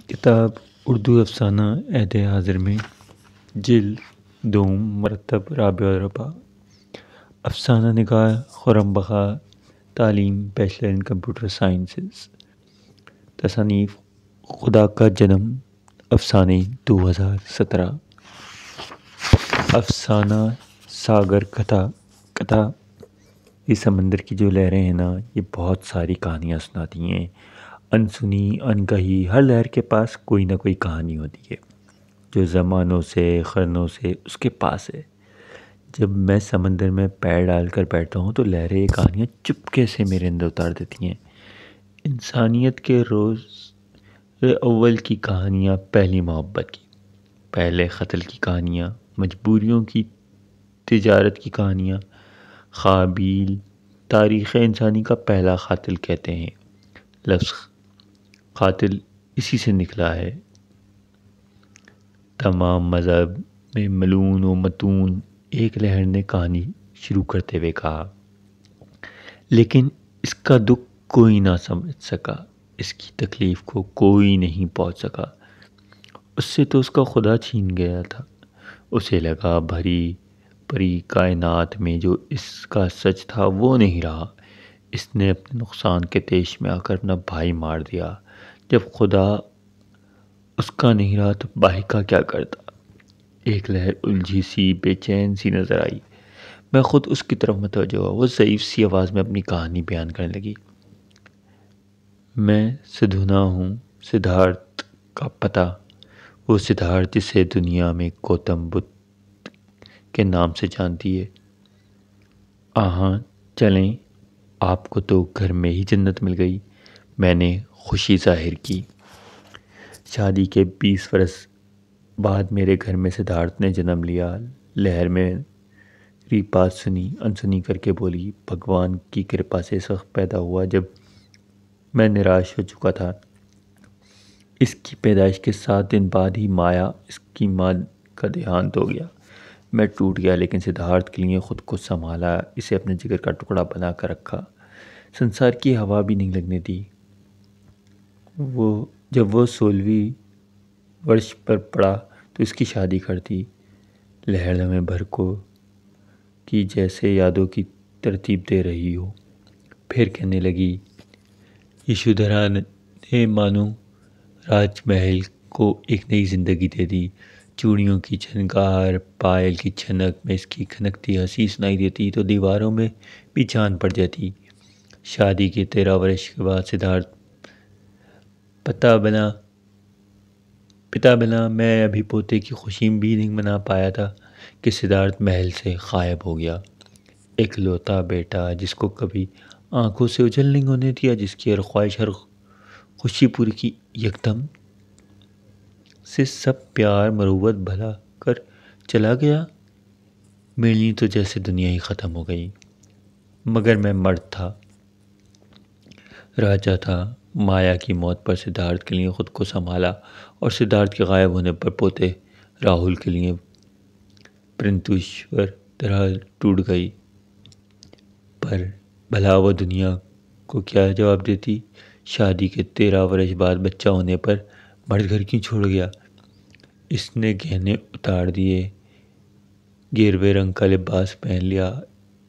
کتاب اردو افسانہ عہد حاضر میں جلد دوم مرتب رابع و ربع افسانہ نگار خرم بخا تعلیم بیچلر ان کمپیوٹر سائنسز تصانیف خدا کا جنم افسانے 2017 افسانہ ساگر کتھا یہ سمندر کی جو لہریں ہیں نا، یہ بہت ساری کہانیاں سناتی ہیں، انسنی انکہی۔ ہر لہر کے پاس کوئی نہ کوئی کہانی ہوتی ہے جو زمانوں سے قرنوں سے اس کے پاس ہے۔ جب میں سمندر میں پیر ڈال کر بیٹھتا ہوں تو لہریں یہ کہانیاں چپکے سے میرے اندر اتار دیتی ہیں۔ انسانیت کے روز اول کی کہانیاں، پہلی محبت کی، پہلے قتل کی کہانیاں، مجبوریوں کی تجارت کی کہانیاں، قابیل تاریخ انسانی کا پہلا قاتل کہتے ہیں۔ لفظ قاتل اسی سے نکلا ہے۔ تمام مذہب میں ملعون و متون ایک لہر نے کہانی شروع کرتے ہوئے کہا، لیکن اس کا دکھ کوئی نہ سمجھ سکا، اس کی تکلیف کو کوئی نہیں پہنچ سکا۔ اس سے تو اس کا خدا چھین گیا تھا۔ اسے لگا بھری پری کائنات میں جو اس کا سچ تھا وہ نہیں رہا۔ اس نے اپنے نقصان کے تیش میں آ کر اپنا بھائی مار دیا۔ جب خدا اس کا نہیں رہا تو بھائی کا کیا کرتا؟ ایک لہر الجھی سی بے چین سی نظر آئی۔ میں خود اس کی طرف متوجہ ہوا۔ وہ ضعیف سی آواز میں اپنی کہانی بیان کرنے لگی۔ میں سدھنا ہوں، سدھارتھ کا پتہ، وہ سدھارتھ جسے دنیا میں گوتم بدھ کے نام سے جانتی ہے۔ آہاں چلیں، آپ کو تو گھر میں ہی جنت مل گئی۔ میں نے خوشی ظاہر کی۔ شادی کے 20 برس بعد میرے گھر میں سدھارتھ نے جنم لیا۔ لہر میری بات سنی، انسنی کر کے بولی، بھگوان کی کرپا سے اس وقت پیدا ہوا جب میں نراش ہو چکا تھا۔ اس کی پیدائش کے 7 دن بعد ہی مایا، اس کی ماں کا دیہانت ہو گیا۔ میں ٹوٹ گیا، لیکن سدھارتھ کے لیے خود کو سنبھالا، اسے اپنے جگر کا ٹکڑا بنا کر رکھا، سنسار کی ہوا بھی نہیں لگنے دی۔ جب وہ 16ویں ورش پر پڑا تو اس کی شادی کر دی۔ لہر لمحے بھر کو کی جیسے یادوں کی ترتیب دے رہی ہو، پھر کہنے لگی، یشودھرا نے مانو راج محل کو ایک نئی زندگی دے دی۔ چوڑیوں کی جھنکار، پائل کی چھنک میں اس کی کھنکتی ہنسی سنائی دیتی تو دیواروں میں بھی جان پڑ جاتی۔ شادی کے 13 برس کے بعد سدھارتھ پتا بنا۔ میں ابھی پوتے کی خوشی بھی نہیں منا پایا تھا کہ سدھارتھ محل سے غائب ہو گیا۔ ایک لوتا بیٹا جس کو کبھی آنکھوں سے اجل نہیں ہونے دیا، جس کی ہر خواہش، ہر خوشی پوری کی، یکدم سے سب پیار مروت بھلا کر چلا گیا۔ میرے لیے تو جیسے دنیا ہی ختم ہو گئی۔ مگر میں مرد تھا، راجا تھا۔ مایا کی موت پر سدھارتھ کے لیے خود کو سنبھالا، اور سدھارتھ کے غائب ہونے پر پوتے راہل کے لیے پرنتوشور طرح ٹوٹ گئی۔ پر بھلا وہ دنیا کو کیا جواب دیتی؟ شادی کے 13 برس بعد بچہ ہونے پر مرد گھر کیوں چھوڑ گیا؟ اس نے گہنے اتار دیے، گیروے رنگ کا لباس پہن لیا،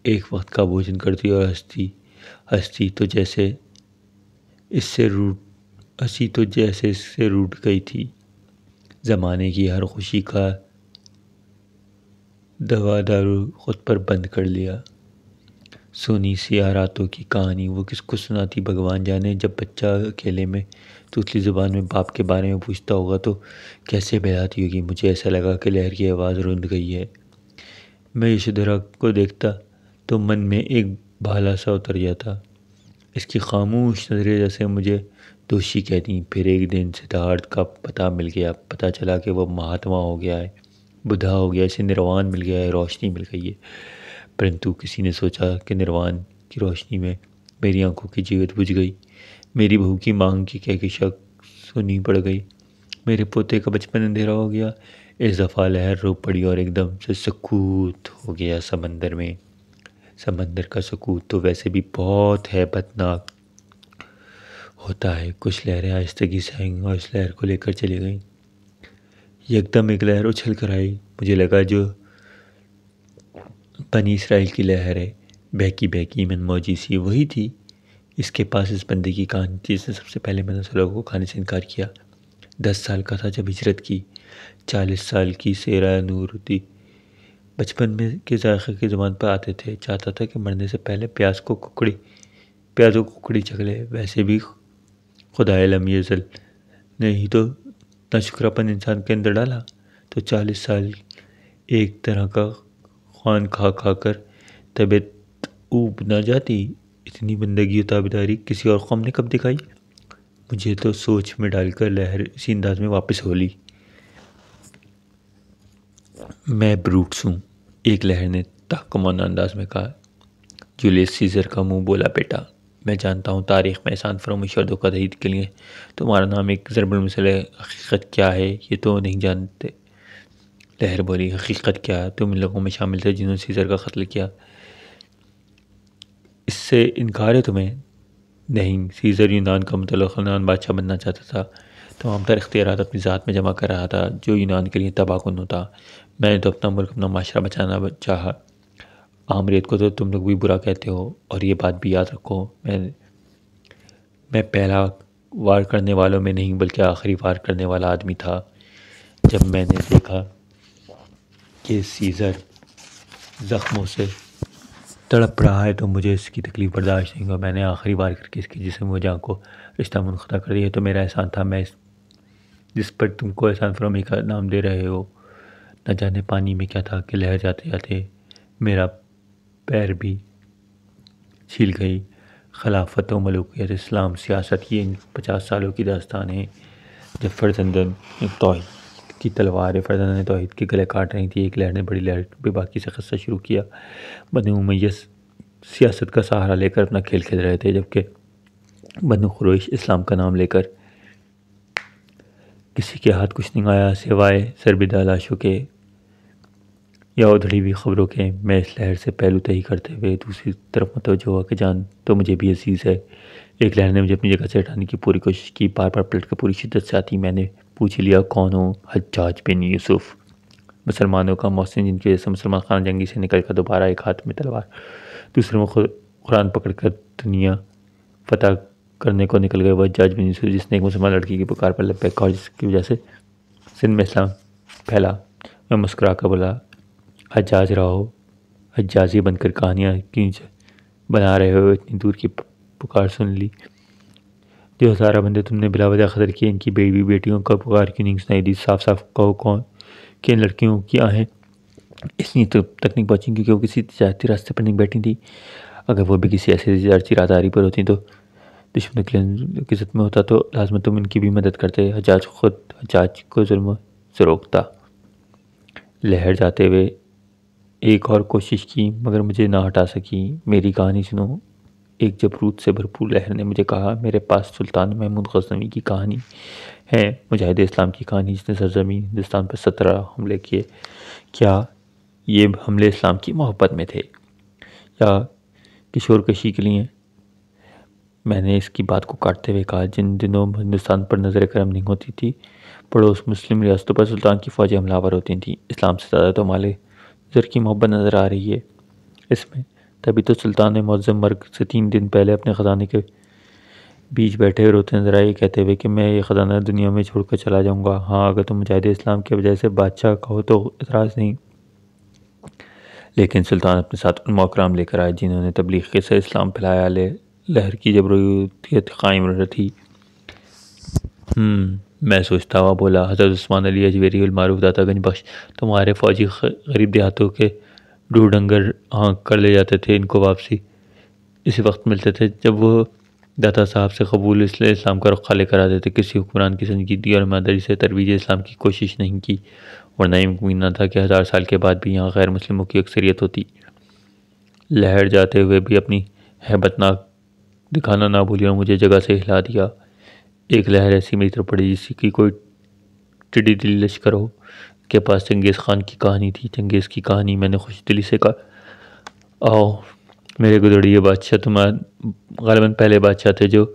ایک وقت کا بھوجن کرتی اور ہستی تو جیسے اس سے روٹ گئی تھی۔ زمانے کی ہر خوشی کا دوا دارو خود پر بند کر لیا۔ سونی سیاہ راتوں کی کہانی وہ کس کو سناتی بھگوان جانے۔ جب بچہ اکیلے میں توتلی زبان میں باپ کے بارے میں پوچھتا ہوگا تو کیسے بہلاتی ہوگی۔ مجھے ایسا لگا کہ لہر کی آواز رند گئی ہے۔ میں یشودھرا کو دیکھتا تو من میں ایک بھالا سا اتر جاتا۔ اس کی خاموش نظریں جیسے مجھے دوشی کہتی۔ پھر ایک دن سدھارتھ کا پتہ مل گیا۔ پتہ چلا کہ وہ مہاتما ہو گیا ہے، بدھا ہو گیا، اسے نروان مل گیا ہے، روشنی مل گئی ہے۔ پرنتو کسی نے سوچا کہ نروان کی روشنی میں میری آنکھوں کی جیوت بجھ گئی، میری بہو کی مانگ کی کہکشاں سنی پڑ گئی، میرے پوتے کا بچپن اندھیرا ہو گیا۔ اس دفعہ لہر رو پڑی اور ایک دم سے سکوت ہو گیا سمندر میں۔ سمندر کا سکوت تو ویسے بھی بہت ہیبت ناک ہوتا ہے کچھ لہریں آہستگی سے آئیں اور اس لہر کو لے کر چلی گئیں۔ یکدم ایک لہر اچھل کر آئی، مجھے لگا جو بنی اسرائیل کی لہر ہے، بہکی بہکی من موجی سی، وہی تھی۔ اس کے پاس اس بندے کی کہانی تھی جس نے سب سے پہلے میں لوگوں کو کھانے سے انکار کیا۔ 10 سال کا تھا جب ہجرت کی، 40 سال کی سیرہ نور تھی۔ بچپن میں کے ذائقے کی زبان پر آتے تھے، چاہتا تھا کہ مرنے سے پہلے پیاز کو ککڑی چکھ لے۔ ویسے بھی خدائے لم یزل نے ہی تو ناشکراپن انسان کے اندر ڈالا، تو 40 سال ایک طرح کا خوان کھا کھا کر طبیعت اوب نہ جاتی؟ اتنی بندگی و تابعداری کسی اور قوم نے کب دکھائی؟ مجھے تو سوچ میں ڈال کر لہر اسی انداز میں واپس ہو لی۔ میں بروٹس ہوں، ایک لہر نے تحکمانہ انداز میں کہا۔ جولیس سیزر کا منہ بولا، بیٹا میں جانتا ہوں تاریخ میں احسان فراموشی اور دھوکہ دہی کے لیے تمہارا نام ایک ضرب المثل ہے، حقیقت کیا ہے یہ تو نہیں جانتے۔ لہر بولی، حقیقت کیا؟ تم ان لوگوں میں شامل تھے جنہوں نے سیزر کا قتل کیا، اس سے انکار ہے تمہیں؟ نہیں، سیزر یونان کا مطلقاً بادشاہ بننا چاہتا تھا، تمام تر اختیارات اپنی ذات میں جمع کر رہا تھا جو یونان کے لیے تباہ کن ہوتا۔ میں نے تو اپنا ملک، اپنا معاشرہ بچانا چاہا۔ آمریت کو تو تم لوگ بھی برا کہتے ہو، اور یہ بات بھی یاد رکھو، میں پہلا وار کرنے والوں میں نہیں بلکہ آخری وار کرنے والا آدمی تھا۔ جب میں نے دیکھا کہ سیزر زخموں سے تڑپ رہا ہے تو مجھے اس کی تکلیف برداشت نہیں ہوا، میں نے آخری وار کر کے اس کے جسم و جاں کو رشتہ منقطع کر دیا۔ تو میرا احسان تھا، میں جس پر تم کو احسان فراموشی کا نام دے رہے ہو۔ نہ جانے پانی میں کیا تھا کہ لہر جاتے جاتے میرا پیر بھی چھیل گئی۔ خلافت و ملوکیت، اسلام، سیاست، یہ 50 سالوں کی داستان ہے جب فرزندان توحید کی تلواریں فرزندان توحید کے گلے کاٹ رہی تھی۔ ایک لہر نے بڑی لہر بے باکی سے قصہ شروع کیا۔ بنو امیہ سیاست کا سہارا لے کر اپنا کھیل کھیل رہے تھے، جبکہ بنو قریظہ اسلام کا نام لے کر کسی کے ہاتھ کچھ نہیں آیا سوائے سربدہ لاشوں کے یا ادھڑی ہوئی خبروں کے۔ میں اس لہر سے پہلو تہی کرتے ہوئے دوسری طرف متوجہ ہوا کہ جان تو مجھے بھی عزیز ہے۔ ایک لہر نے مجھے اپنی جگہ سے ہٹانے کی پوری کوشش کی، بار بار پلٹ کر پوری شدت سے آتی۔ میں نے پوچھ لیا، کون ہو؟ حجاج بن یوسف، مسلمانوں کا محسن، جن کی وجہ سے مسلمان خانہ جنگی سے نکل کر دوبارہ ایک ہاتھ میں تلوار دوسرے میں قرآن پکڑ کر دنیا فتح کرنے کو نکل گئے۔ وہ حجاج بن یوسف جس نے ایک مسلمان لڑکی کی پکار پر لبیک کہا اور جس کی وجہ سے سندھ میں اسلام پھیلا۔ میں مسکرا کر بولا، حجاج رہو، حجازی بن کر کہانیاں کیوں بنا رہے ہو؟ اتنی دور کی پکار سن لی؟ جو ہزارہ بندے تم نے بلا وجہ قتل کیے، ان کی بیوی بیٹیوں کا پکار کیوں نہیں سنائی دی؟ صاف صاف کہو کون کہ ان لڑکیوں کی آہیں اس لیے تک نہیں پہنچیں کیونکہ وہ کسی تجارتی راستے پر نہیں بیٹھی تھی۔ اگر وہ بھی کسی ایسے تجارتی راہداری پر ہوتی تو دشمن کی عزت میں ہوتا تو لازماً تم ان کی بھی مدد کرتے۔ حجاج خود حجاج کو ظلم سے روکتا۔ لہر جاتے ہوئے ایک اور کوشش کی مگر مجھے نہ ہٹا سکی۔ میری کہانی سنو، ایک جبروت سے بھرپور لہر نے مجھے کہا، میرے پاس سلطان محمود غزنوی کی کہانی ہے، مجاہد اسلام کی کہانی جس نے سرزمین ہندوستان پر 17 حملے کیے۔ کیا یہ حملے اسلام کی محبت میں تھے یا کشور کشی کے لیے؟ میں نے اس کی بات کو کاٹتے ہوئے کہا، جن دنوں ہندوستان پر نظر کرم نہیں ہوتی تھی، پڑوس مسلم ریاستوں پر سلطان کی فوجیں حملہ آور ہوتی تھیں۔ اسلام سے زیادہ تو مال زر کی محبت نظر آ رہی ہے اس میں۔ تبھی تو سلطان نے معظم مرگ سے 3 دن پہلے اپنے خزانے کے بیچ بیٹھے ہوئے روتے نظر آئے، کہتے ہوئے کہ میں یہ خزانہ دنیا میں چھوڑ کر چلا جاؤں گا۔ ہاں، اگر تم مجاہد اسلام کے وجہ سے بادشاہ کہو تو اعتراض نہیں، لیکن سلطان اپنے ساتھ علماء کرام لے کر آئے جنہوں نے تبلیغ کے سے اسلام پھیلایا۔ لہر کی جبروتیت قائم رہی۔ میں سوچتا ہوا بولا، حضرت عثمان علی اجویری المعروف داتا گنج بخش تمہارے فوجی غریب دیہاتوں کے ڈور ڈنگر ہانک کر لے جاتے تھے، ان کو واپسی اسی وقت ملتے تھے جب وہ داتا صاحب سے قبول اسلام کا رخا لے کر آتے تھے۔ کسی حکمران کی سنجیدگی اور ایمانداری سے ترویج اسلام کی کوشش نہیں کی، ورنہ یہ ممکن نہ تھا کہ 1000 سال کے بعد بھی یہاں غیر مسلموں کی اکثریت ہوتی۔ لہر جاتے ہوئے بھی اپنی ہیبت ناک دکھانا نہ بھولی اور مجھے جگہ سے ہلا دیا۔ ایک لہر ایسی میری طرف پڑی جس کی کوئی ٹڈی دل لشکر ہو۔ کے پاس چنگیز خان کی کہانی تھی۔ چنگیز کی کہانی؟ میں نے خوش دلی سے کہا، آؤ میرے گدڑیے بادشاہ، تم غالباً پہلے بادشاہ تھے جو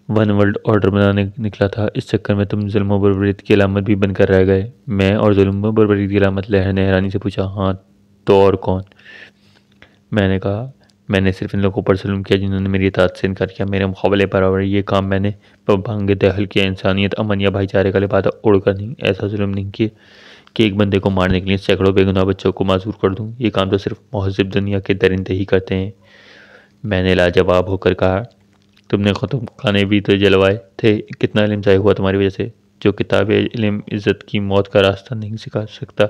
ون ورلڈ آرڈر بنانے نکلا تھا، اس چکر میں تم ظلم و بربریت کی علامت بھی بن کر رہ گئے۔ میں اور ظلم و بربریت کی علامت؟ لہر نے حیرانی سے پوچھا۔ ہاں تو اور کون؟ میں نے کہا، میں نے صرف ان لوگوں پر ظلم کیا جنہوں نے میری اطاعت سے انکار کیا۔ میرے مقابلے برابر یہ کام میں نے بھنگ دہل کیا، انسانیت، امن یا بھائی چارے کا لبادہ اوڑھ کر نہیں۔ ایسا ظلم نہیں کہ ایک بندے کو مارنے کے لیے سینکڑوں بے گناہ بچوں کو معذور کر دوں۔ یہ کام تو صرف مہذب دنیا کے درندے ہی کرتے ہیں۔ میں نے لاجواب ہو کر کہا، تم نے خاتم خانے بھی تو جلوائے تھے، کتنا علم ضائع ہوا تمہاری وجہ سے۔ جو کتاب علم عزت کی موت کا راستہ نہیں سکھا سکتا،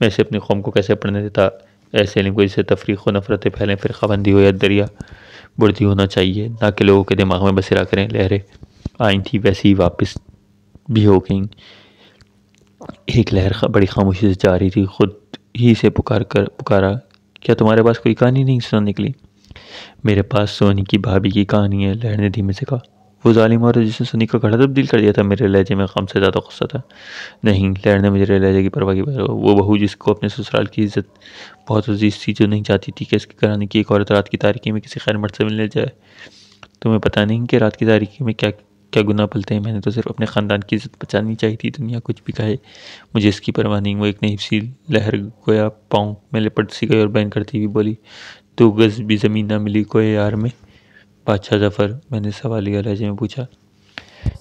میں اسے اپنی قوم کو کیسے پڑھنے دیتا؟ ایسے علم کو جس سے تفریق و نفرتیں پھیلیں، فرقہ بندی ہو یا دریا بردی ہونا چاہیے، نہ کہ لوگوں کے دماغ میں بسیرا کریں۔ لہریں آئی تھیں ویسے ہی واپس بھی ہو گئیں۔ ایک لہر بڑی خاموشی سے جاری تھی، خود ہی سے پکارا، کیا تمہارے پاس کوئی کہانی نہیں سنانے کے لیے؟ میرے پاس سونی کی بھابھی کی کہانی ہے، لہر نے دھیمے سے کہا۔ وہ ظالم عورت جس نے سونی کا گھڑا تبدیل کر دیا تھا؟ میرے لہجے میں غم سے زیادہ غصہ تھا۔ نہیں، لہر نے میرے لہجے کی پرواہ کی بغیر کہا، وہ بہو جس کو اپنے سسرال کی عزت بہت عزیز تھی، جو نہیں چاہتی تھی کہ اس کے گھرانے کی ایک عورت رات کی تاریکی میں کسی خیر مرد سے ملنے جائے۔ تمہیں پتہ نہیں کہ رات کی تاریکی میں کیا کیا گناہ پلتے ہیں؟ میں نے تو صرف اپنے خاندان کی عزت بچانی چاہی تھی، دنیا کچھ بھی کہے مجھے اس کی پرواہ نہیں۔ وہ ایک نئی سی لہر گویا پاؤں میں لپٹ سی گئی اور بین کرتی ہوئی بولی، 2 گز بھی زمین نہ ملی کوئے یار میں۔ بادشاہ ظفر؟ میں نے سوالیہ لہجے میں پوچھا۔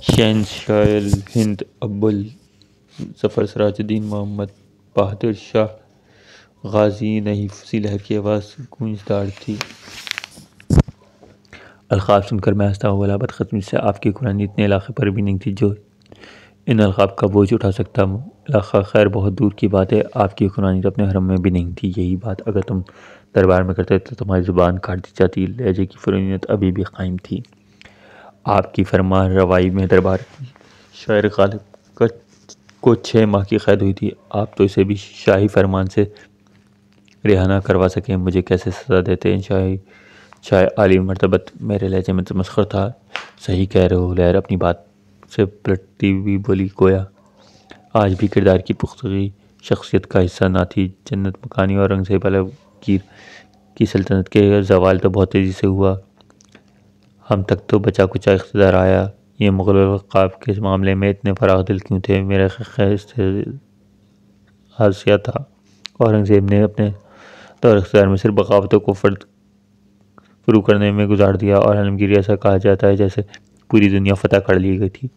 شہنشاہ ہند ابو الظفر سراج الدین محمد بہادر شاہ غازی نحیف سی لہر کی آواز گونجدار تھی۔ القاب سن کر میں ہنستا ہوا بولا، بدقسمتی سے آپ کی قرآن اتنے علاقے پر بھی نہیں تھی جو ان القاب کا بوجھ اٹھا سکتا۔ علاقہ خیر بہت دور کی بات ہے، آپ کی قرآن اپنے حرم میں بھی نہیں تھی۔ یہی بات اگر تم دربار میں کرتے تو تمہاری زبان کاٹ دی جاتی۔ لہجے کی فرونیت ابھی بھی قائم تھی۔ آپ کی فرمان روائی میں دربار کی شاعر غالب کو 6 ماہ کی قید ہوئی تھی، آپ تو اسے بھی شاہی فرمان سے رہا نہ کروا سکے، مجھے کیسے سزا دیتے؟ شاہ عالی مرتبت؟ میرے لہجے میں تمسخر تھا۔ صحیح کہہ رہے ہو، لہر اپنی بات سے پلٹتی ہوئی بولی، گویا آج بھی کردار کی پختگی شخصیت کا حصہ نہ تھی۔ جنت مکانی اور اورنگزیب عالمگیر کی سلطنت کے زوال تو بہت تیزی سے ہوا، ہم تک تو بچا کچا اقتدار آیا۔ یہ مغل القاب کے معاملے میں اتنے فراخ دل کیوں تھے؟ میرا حادثہ تھا۔ اورنگزیب نے اپنے دور اقتدار میں صرف بغاوتوں کو فرو کرنے میں گزار دیا، اور عالمگیری ایسا کہا جاتا ہے جیسے پوری دنیا فتح کر لی گئی تھی۔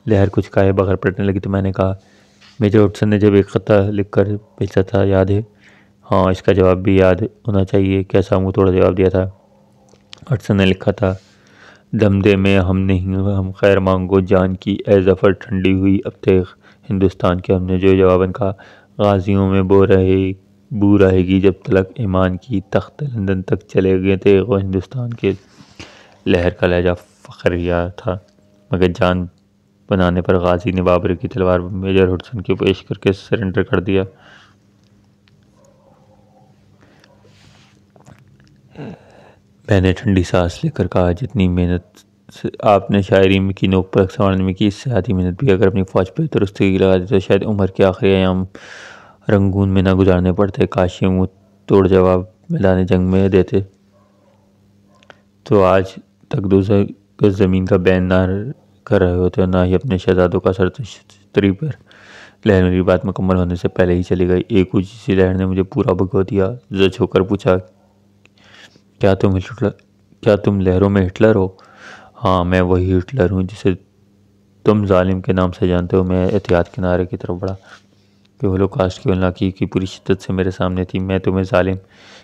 لہر کچھ کہے بغیر پلٹنے لگی تو میں نے کہا، میجر ہڈسن نے جب ایک خطہ لکھ کر بھیجا تھا، یاد ہے؟ ہاں، اس کا جواب بھی یاد ہونا چاہیے۔ کیسا منہ توڑ جواب دیا تھا؟ ہڈسن نے لکھا تھا، دم دے میں ہم نہیں، ہم خیر مانگو جان کی، اے ظفر ٹھنڈی ہوئی اب تیغ ہندوستان کی۔ ہم نے جو جواباً کہا، غازیوں میں بو رہے گی جب تلک ایمان کی، تخت لندن تک چلے گئے تیغ و ہندوستان کے۔ لہر کا لہجہ فخریہ تھا، مگر جان بنانے پر غازی نے بابر کی تلوار میجر ہڈسن کو پیش کر کے سرنڈر کر دیا۔ میں نے ٹھنڈی سانس لے کر کہا، جتنی محنت آپ نے شاعری کی نوک پر سنوارنے میں کی، اس سے آدھی محنت بھی اگر اپنی فوج پہ درستگی لگا دی تو شاید عمر کے آخری ایام رنگون میں نہ گزارنے پڑتے۔ کاش یہ منہ توڑ جواب میدان جنگ میں دیتے تو آج تک 2 گز زمین کا بین نہ کر رہے ہوتے، اور نہ ہی اپنے شہزادوں کا سر تشتری پر۔ لہر میری بات مکمل ہونے سے پہلے ہی چلی گئی۔ ایک اونچی سی لہر نے مجھے پورا بھگو دیا۔ زچ ہو کر پوچھا، کیا تم لہروں میں ہٹلر ہو؟ ہاں، میں وہی ہٹلر ہوں جسے تم ظالم کے نام سے جانتے ہو۔ میں احتیاط کے نعرے کی طرف بڑھا کہ ہولوکاسٹ کی ہولناکی کی پوری شدت سے میرے سامنے تھی۔ میں تمہیں ظالم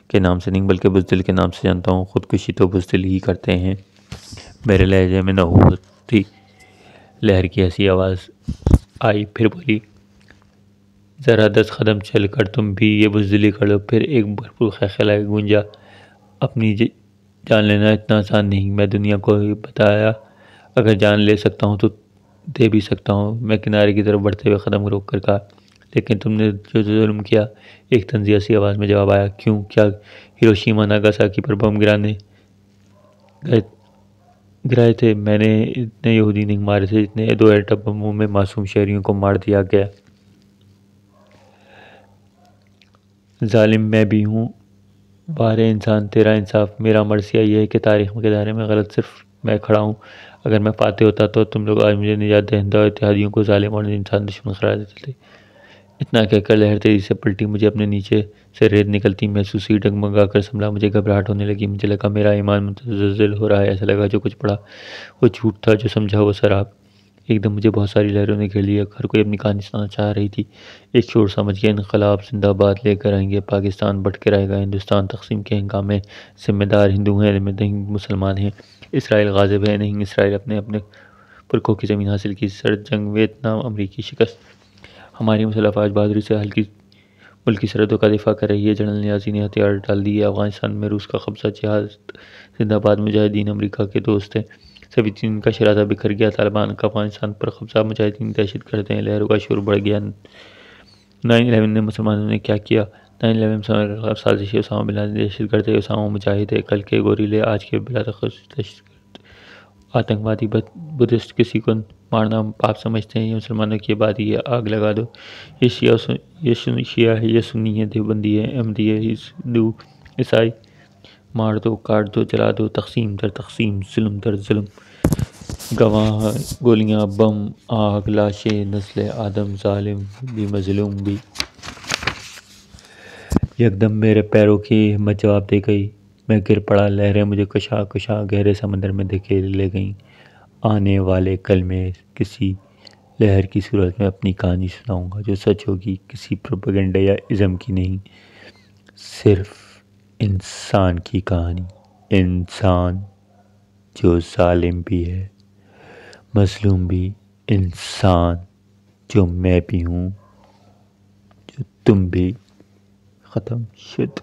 کے نام سے نہیں بلکہ بزدل کے نام سے جانتا ہوں۔ خودکشی تو بزدل ہی کرتے ہیں۔ میرے لہجے میں نحوست تھی۔ لہر کی ایسی آواز آئی، پھر بولی، ذرا 10 قدم چل کر تم بھی یہ بزدلی کر لو۔ پھر ایک بھرپور خلخلہ گونجا، اپنی جان لینا اتنا آسان نہیں، میں دنیا کو بتایا اگر جان لے سکتا ہوں تو دے بھی سکتا ہوں۔ میں کنارے کی طرف بڑھتے ہوئے قدم روک کر کہا، لیکن تم نے جو ظلم کیا؟ ایک طنزیہ سی آواز میں جواب آیا، کیوں؟ کیا ہیروشیما ناگاساکی پر بم گرائے تھے؟ میں نے اتنے یہودی نہیں مارے تھے جتنے 2 ایٹم بموں میں معصوم شہریوں کو مار دیا گیا۔ ظالم میں بھی ہوں، بارے انسان تیرا انصاف۔ میرا مرثیہ یہ ہے کہ تاریخ کے دائرے میں غلط صرف میں کھڑا ہوں، اگر میں فاتح ہوتا تو تم لوگ آج مجھے نجات دہندہ اور اتحادیوں کو ظالم اور انسان دشمن قرار دیتے تھے۔ اتنا کہہ کر لہر تیزی سے پلٹی، مجھے اپنے نیچے سے ریت نکلتی محسوس ہوئی، ڈگمگا کر سنبھلا، مجھے گھبراہٹ ہونے لگی، مجھے لگا میرا ایمان متزلزل ہو رہا ہے، ایسا لگا جو کچھ پڑھا وہ جھوٹ تھا، جو سمجھا وہ سراب۔ ایک دم مجھے بہت ساری لہروں نے گھیر لیا، ہر کوئی اپنی کہانی سنانا چاہ رہی تھی۔ ایک شور سمجھ گیا، انقلاب زندہ باد لے کر آئیں گے، پاکستان بٹ کے رہے گا، ہندوستان تقسیم کے ہنگامے ذمہ دار ہندو ہیں نہیں مسلمان ہیں، اسرائیل غاضب ہے نہیں اسرائیل اپنے پرکھوں کی زمین حاصل کی، سرد جنگ، ویتنام، امریکی شکست، ہماری مسلح افواج بہادری سے ملکی سرحدوں کا دفاع کر رہی ہے، جنرل نیازی نے ہتھیار ڈال دیے، افغانستان میں روس کا قبضہ، جہاد زندہ باد، مجاہدین امریکہ کے دوست ہیں، سوویت یونین کا شراسہ بکھر گیا، طالبان کا افغانستان پر قبضہ، مجاہدین دہشت گرد ہیں، لہروں کا شور بڑھ گیا۔ 9/11 نے مسلمانوں نے کیا کیا؟ 9/11 مسلمانوں کے خلاف سازش ہے، اسامہ بن لادن دہشت گرد ہے، اسامہ مجاہد ہے، کل کے گوریلے آج کے بلا تخصص دہشت گرد، آتنکوادی، بدھسٹ کسی کو مارنا پاپ سمجھتے ہیں، یہ مسلمانوں کی آبادی ہے، آگ لگا دو، یہ شیعہ ہے، یہ سنی ہے، دیوبندی ہے، احمدی ہے، ہندو عیسائی، مار دو، کاٹ دو، جلا دو، تقسیم در تقسیم، ظلم در ظلم، گواہ، گولیاں، بم، آگ، لاشیں، نسل آدم، ظالم بھی مظلوم بھی۔ یکدم میرے پیروں کی ہمت جواب دے گئی، میں گر پڑا، لہریں مجھے کشا کشا گہرے سمندر میں دھکیلے لے گئیں۔ آنے والے کل میں کسی لہر کی صورت میں اپنی کہانی سناؤں گا، جو سچ ہوگی، کسی پروپیگنڈا یا ازم کی نہیں، صرف انسان کی کہانی، انسان جو ظالم بھی ہے، مظلوم بھی، انسان جو میں بھی ہوں، جو تم بھی۔ ختم شد۔